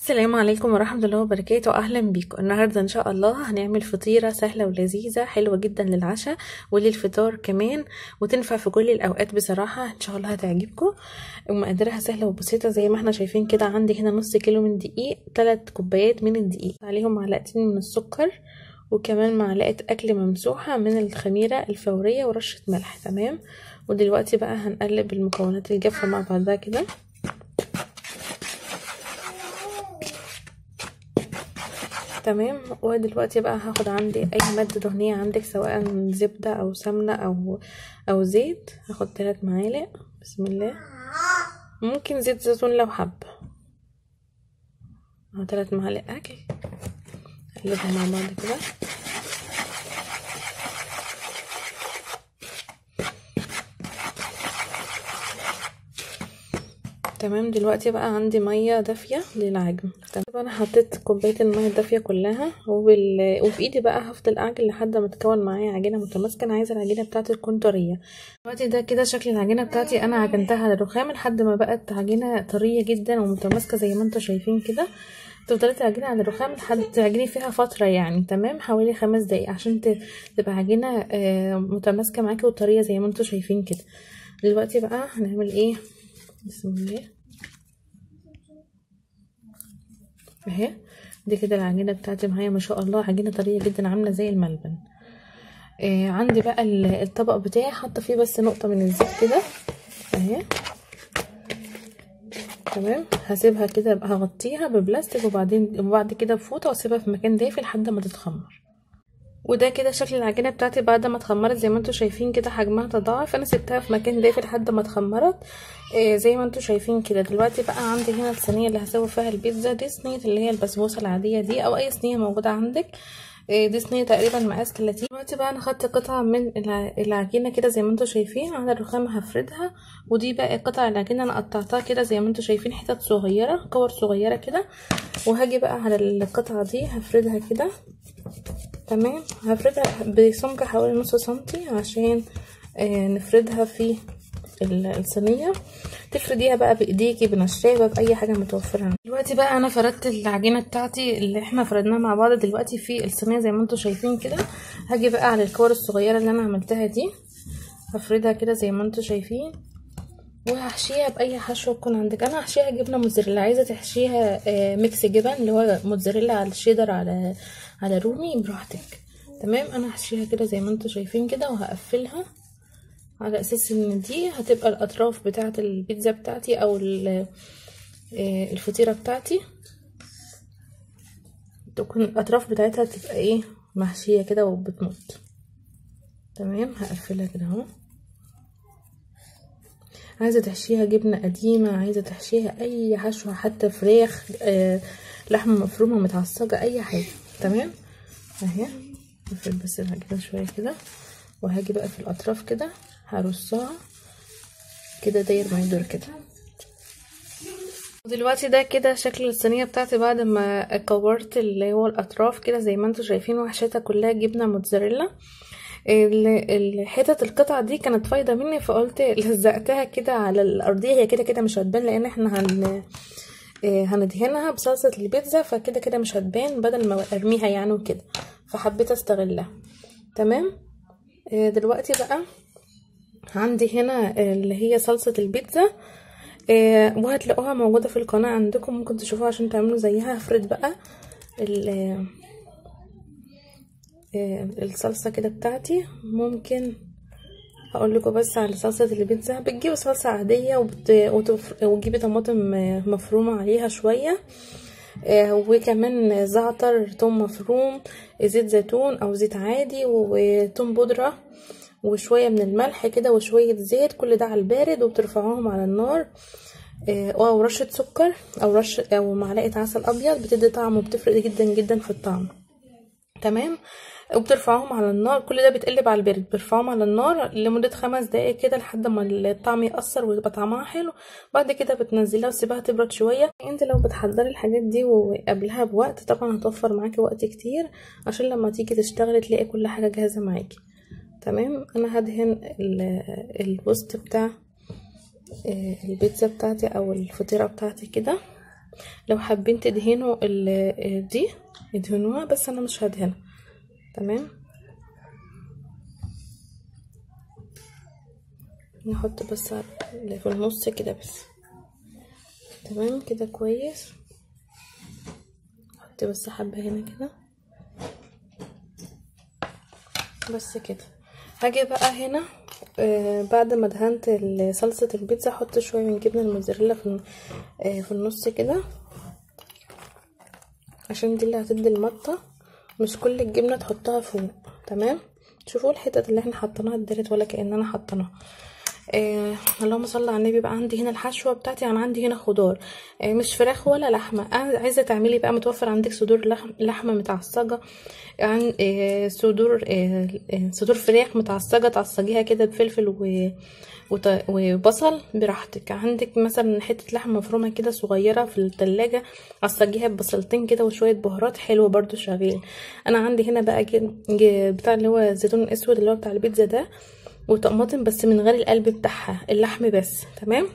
السلام عليكم ورحمة الله وبركاته. أهلا بيكم. النهاردة إن شاء الله هنعمل فطيرة سهلة ولذيذة حلوة جدا للعشاء وللفطار كمان، وتنفع في كل الأوقات. بصراحة إن شاء الله هتعجبكم، ومقاديرها سهلة وبسيطة زي ما احنا شايفين كده. عندي هنا نص كيلو من دقيق، 3 كوبايات من الدقيق، عليهم معلقتين من السكر، وكمان معلقة أكل ممسوحة من الخميرة الفورية، ورشة ملح. تمام. ودلوقتي بقى هنقلب المكونات الجافة مع بعضها كده. تمام. ودلوقتي بقى هاخد عندي اي مادة دهنية عندك، سواء زبدة او سمنة او زيت. هاخد 3 معالق. بسم الله. ممكن زيت زيتون لو حابة. 3 معالق اكل. اقلبهم مع بعض كده. تمام. دلوقتي بقى عندي ميه دافيه للعجن. تمام. انا حطيت كوبايه الميه الدافيه كلها، وبايدي بقى هفضل اعجن لحد ما تكون معايا عجينه متماسكه. انا عايزه العجينه بتاعتي تكون طريه. دلوقتي ده كده شكل العجينه بتاعتي. انا عجنتها على الرخام لحد ما بقت عجينه طريه جدا ومتماسكه زي ما انتم شايفين كده. تفضلي تعجني على الرخام لحد تعجني فيها فتره يعني. تمام. حوالي 5 دقايق عشان تبقى عجينه متماسكه معاكي وطريه زي ما انتم شايفين كده. دلوقتي بقى هنعمل ايه؟ بسم الله. اهي دي كده العجينه بتاعتي معايا ما شاء الله، عجينه طريه جدا عامله زي الملبن. عندي بقى الطبق بتاعي حاطه فيه بس نقطه من الزيت كده اهي. تمام. هسيبها كده، هغطيها ببلاستيك وبعد كده بفوطه، واسيبها في مكان دافي لحد ما تتخمر. وده كده شكل العجينه بتاعتي بعد ما اتخمرت. زي ما انتم شايفين كده حجمها تضاعف. انا سبتها في مكان دافي لحد ما اتخمرت زي ما انتم شايفين كده. دلوقتي بقى عندي هنا الصينيه اللي هسوي فيها البيتزا. دي صينيه اللي هي البسبوسه العاديه دي، او اي صينيه موجوده عندك. دي صينيه تقريبا مقاس 30. دلوقتي بقى انا خدت قطعه من العجينه كده زي ما انتم شايفين على الرخام، هفردها. ودي بقى قطع العجينه انا قطعتها كده زي ما انتم شايفين، حتت صغيره، كور صغيره كده. وهاجي بقى على القطعه دي هفردها كده. تمام. هفردها بسمك حوالي نص سنتي عشان نفردها في الصينيه. تفرديها بقى بايديكي، بنشابه، باي حاجه متوفره. دلوقتي بقى انا فردت العجينه بتاعتي اللي احنا فردناها مع بعض دلوقتي في الصينيه زي ما انتم شايفين كده. هاجي بقى على الكور الصغيره اللي انا عملتها دي، هفردها كده زي ما انتم شايفين، وهحشيها باي حشوه تكون عندك. انا هحشيها جبنه موتزاريلا. عايزه تحشيها ميكس جبن اللي هو موتزاريلا على شيدر على رومي، براحتك. تمام. انا هحشيها كده زي ما انتم شايفين كده، وهقفلها على اساس ان دي هتبقى الاطراف بتاعه البيتزا بتاعتي او الفطيره بتاعتي. تكون الاطراف بتاعتها تبقى ايه، محشيه كده وبتمط. تمام. هقفلها كده اهو. عايزه تحشيها جبنه قديمه، عايزه تحشيها اي حشوه، حتى فراخ، لحمه مفرومه متعصجه، اي حاجه. تمام. اهي نقفل بس العجينه شويه كده، وهاجي بقى في الاطراف كده هرصها كده داير ما يدور كده. ودلوقتي ده كده شكل الصينيه بتاعتي بعد ما كورت اللي هو الاطراف كده زي ما انتم شايفين، وحشيتها كلها جبنه موتزاريلا. الحتت القطعه دي كانت فايضه مني، فقلت لزقتها كده على الارضيه. هي كده كده مش هتبان لان احنا هندهنها بصلصه البيتزا، فكده كده مش هتبان بدل ما ارميها يعني وكده، فحبيت استغلها. تمام. دلوقتي بقى عندي هنا اللي هي صلصه البيتزا، وهتلاقوها موجوده في القناه عندكم، ممكن تشوفوها عشان تعملوا زيها. هفرد بقى الصلصه كده بتاعتي. ممكن هقول لكم بس على صلصه البيتزا. بتجيبوا صلصه عاديه وتجيبي طماطم مفرومه عليها شويه، وكمان زعتر، توم مفروم، زيت زيتون او زيت عادي، وتوم بودره، وشويه من الملح كده، وشويه زيت. كل ده على البارد، وبترفعوهم على النار، او رشه سكر، او معلقه عسل ابيض، بتدي طعم وبتفرق جدا جدا في الطعم. تمام. وبترفعوهم على النار. كل ده بيتقلب على البارد، بترفعوهم على النار لمدة 5 دقايق كده لحد ما الطعم يأثر ويبقى طعمها حلو. بعد كده بتنزليها وتسيبها تبرد شوية. انت لو بتحضري الحاجات دي وقبلها بوقت طبعا هتوفر معاكي وقت كتير، عشان لما تيجي تشتغلي تلاقي كل حاجة جاهزة معاكي. تمام. انا هدهن الوسط بتاع البيتزا بتاعتي او الفطيرة بتاعتي كده. لو حابين تدهنوا دي ادهنوها، بس انا مش هدهنها. تمام، نحط بس في النص كده بس. تمام كده كويس. حط بس حبة هنا كده بس كده. هاجي بقى هنا بعد ما دهنت صلصة البيتزا احط شوية من جبنة الموتزاريلا في النص كده، عشان دي اللي هتدي المطة. مش كل الجبنة تحطها فوق. تمام، شوفوا الحتت اللي احنا حطيناها اتدارت ولا كأننا حطيناها. اللهم صل على النبي. بقى عندي هنا الحشوه بتاعتي، انا عندي هنا خضار، مش فراخ ولا لحمه. عايزه تعملي بقى متوفر عندك صدور لحمه متعصجه، عن صدور فراخ متعصجه، تعصجيها كده بفلفل وبصل براحتك. عندك مثلا حته لحمه مفرومه كده صغيره في التلاجة، عصجيها ببصلتين كده وشويه بهارات حلوه برضو شغال. انا عندي هنا بقى بتاع اللي هو زيتون اسود اللي هو بتاع البيتزا ده، وطماطم بس من غير القلب بتاعها، اللحم بس. تمام،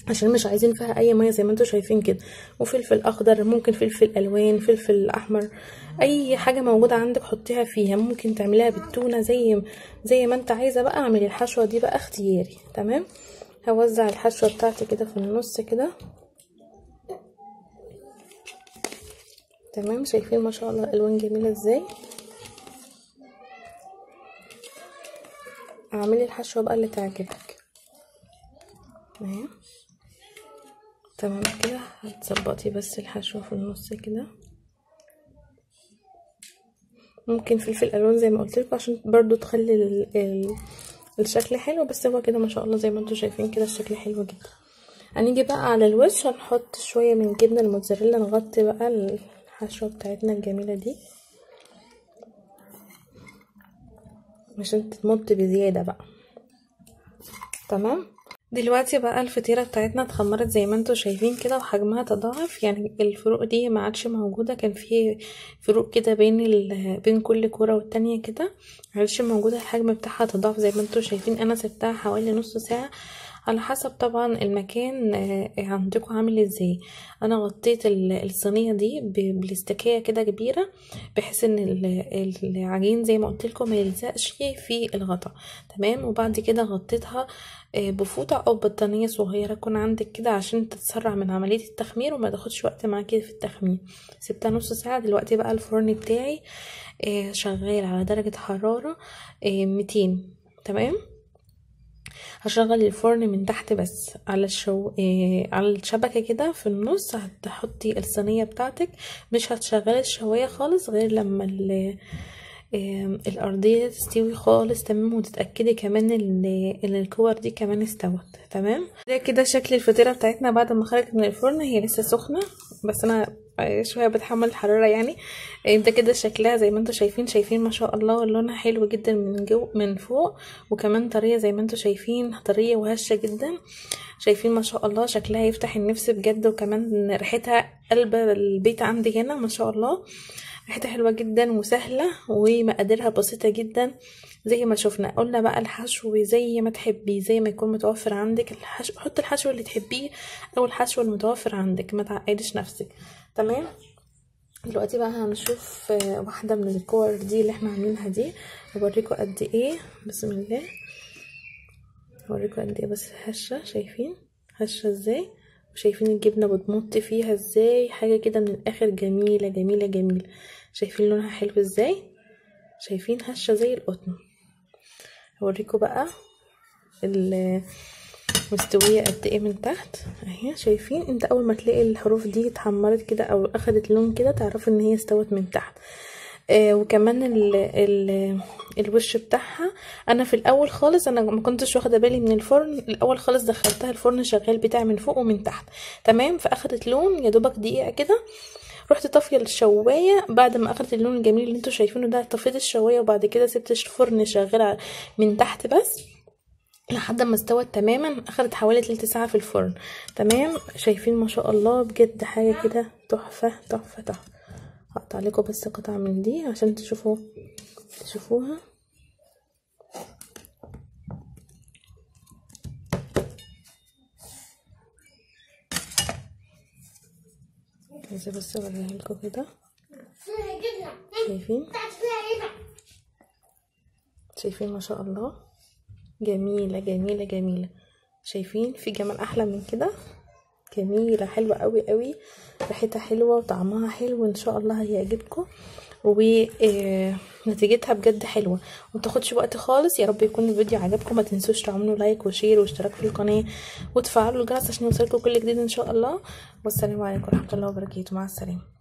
عشان مش عايزين فيها اي ميه زي ما انتوا شايفين كده. وفلفل اخضر، ممكن فلفل الوان، فلفل احمر، اي حاجه موجوده عندك حطيها فيها. ممكن تعمليها بالتونه زي ما انت عايزه بقى. اعملي الحشوه دي بقى اختياري. تمام، هوزع الحشوه بتاعتي كده في النص كده. تمام، شايفين ما شاء الله الالوان جميله ازاي. اعملي الحشوه بقى اللي تعجبك. تمام كده. هتظبطي بس الحشوه في النص كده. ممكن فلفل الوان زي ما قلت لكم عشان برضو تخلي الشكل حلو، بس هو كده ما شاء الله زي ما انتم شايفين كده الشكل حلو جدا. هنيجي بقى على الوش هنحط شويه من جبنه الموتزاريلا، نغطي بقى الحشوه بتاعتنا الجميله دي عشان تتمط بزياده بقى. تمام، دلوقتي بقى الفطيره بتاعتنا اتخمرت زي ما انتم شايفين كده، وحجمها تضاعف. يعني الفروق دي ما عادش موجوده، كان في فروق كده بين كل كوره والتانية كده، ما عادش موجوده. الحجم بتاعها تضاعف زي ما انتم شايفين. انا سبتها حوالي نص ساعه، على حسب طبعا المكان عندكم عامل ازاي. انا غطيت الصينيه دي بالاستكايه كده كبيره، بحيث ان العجين زي ما قلت لكم ما يلزقش في الغطا. تمام، وبعد كده غطيتها بفوطه او بطانيه صغيره تكون عندك كده، عشان تتسرع من عمليه التخمير وما تاخدش وقت معاكي في التخمير. سبتها نص ساعه. دلوقتي بقى الفرن بتاعي شغال على درجه حراره 200. تمام، هشغل الفرن من تحت بس على على الشبكة كده في النص. هتحطي الصينية بتاعتك، مش هتشغلي الشواية خالص غير لما الأرضية تستوي خالص. تمام، وتتأكدي كمان ان الكور دي كمان استوت. تمام، ده كده شكل الفطيرة بتاعتنا بعد ما خرجت من الفرن. هي لسه سخنة بس انا شوية بتحمل الحرارة يعني. ده كده شكلها زي ما انتوا شايفين ما شاء الله. لونها حلو جدا من فوق، وكمان طرية زي ما انتوا شايفين، طرية وهشة جدا. شايفين ما شاء الله شكلها يفتح النفس بجد، وكمان ريحتها قلب البيت عندي هنا ما شاء الله. ريحتها حلوة جدا وسهلة، ومقاديرها بسيطة جدا زي ما شفنا. قلنا بقى الحشو زي ما تحبي، زي ما يكون متوفر عندك الحشو حط الحشو اللي تحبيه، او الحشو المتوفر عندك، ما تعقديش نفسك. تمام، دلوقتي بقى هنشوف واحدة من الكور دي اللي احنا عاملينها دي. هوريكم قد ايه. بسم الله، هوريكم قد ايه بس هشة. شايفين هشة ازاي؟ شايفين الجبنة بتمط فيها ازاي؟ حاجة كده من الاخر جميلة جميلة جميلة. شايفين لونها حلو ازاي؟ شايفين هشة زي القطن. هوريكم بقى مستوية قد ايه من تحت اهي. شايفين انت اول ما تلاقي الحروف دي اتحمرت كده او اخدت لون كده، تعرفي ان هي استوت من تحت. وكمان الوش بتاعها، انا في الاول خالص انا ما كنتش واخده بالي من الفرن. الاول خالص دخلتها الفرن شغال بتاعي من فوق ومن تحت. تمام، فاخدت لون يا دوبك دقيقه كده. رحت طافيه الشوايه بعد ما اخدت اللون الجميل اللي انتوا شايفينه ده. طفيت الشوايه وبعد كده سبت الفرن شغال من تحت بس لحد ما استوت تماما. اخدت حوالي تلت ساعه في الفرن. تمام، شايفين ما شاء الله بجد حاجه كده تحفه تحفه تحفه. هقطع لكم بس قطعه من دي عشان تشوفوها. عايزة بس اوريها لكم كده. شايفين ما شاء الله، جميلة جميلة جميلة. شايفين في جمال احلى من كده؟ جميلة حلوة قوي قوي، ريحتها حلوة وطعمها حلو، ان شاء الله هيعجبكم ونتيجتها بجد حلوة ومتاخدش وقت خالص. يا رب يكون الفيديو عجبكم، ما تنسوش تعملوا لايك وشير واشتراك في القناة وتفعلوا الجرس عشان يوصلكم كل جديد ان شاء الله. والسلام عليكم ورحمة الله وبركاته، مع السلامة.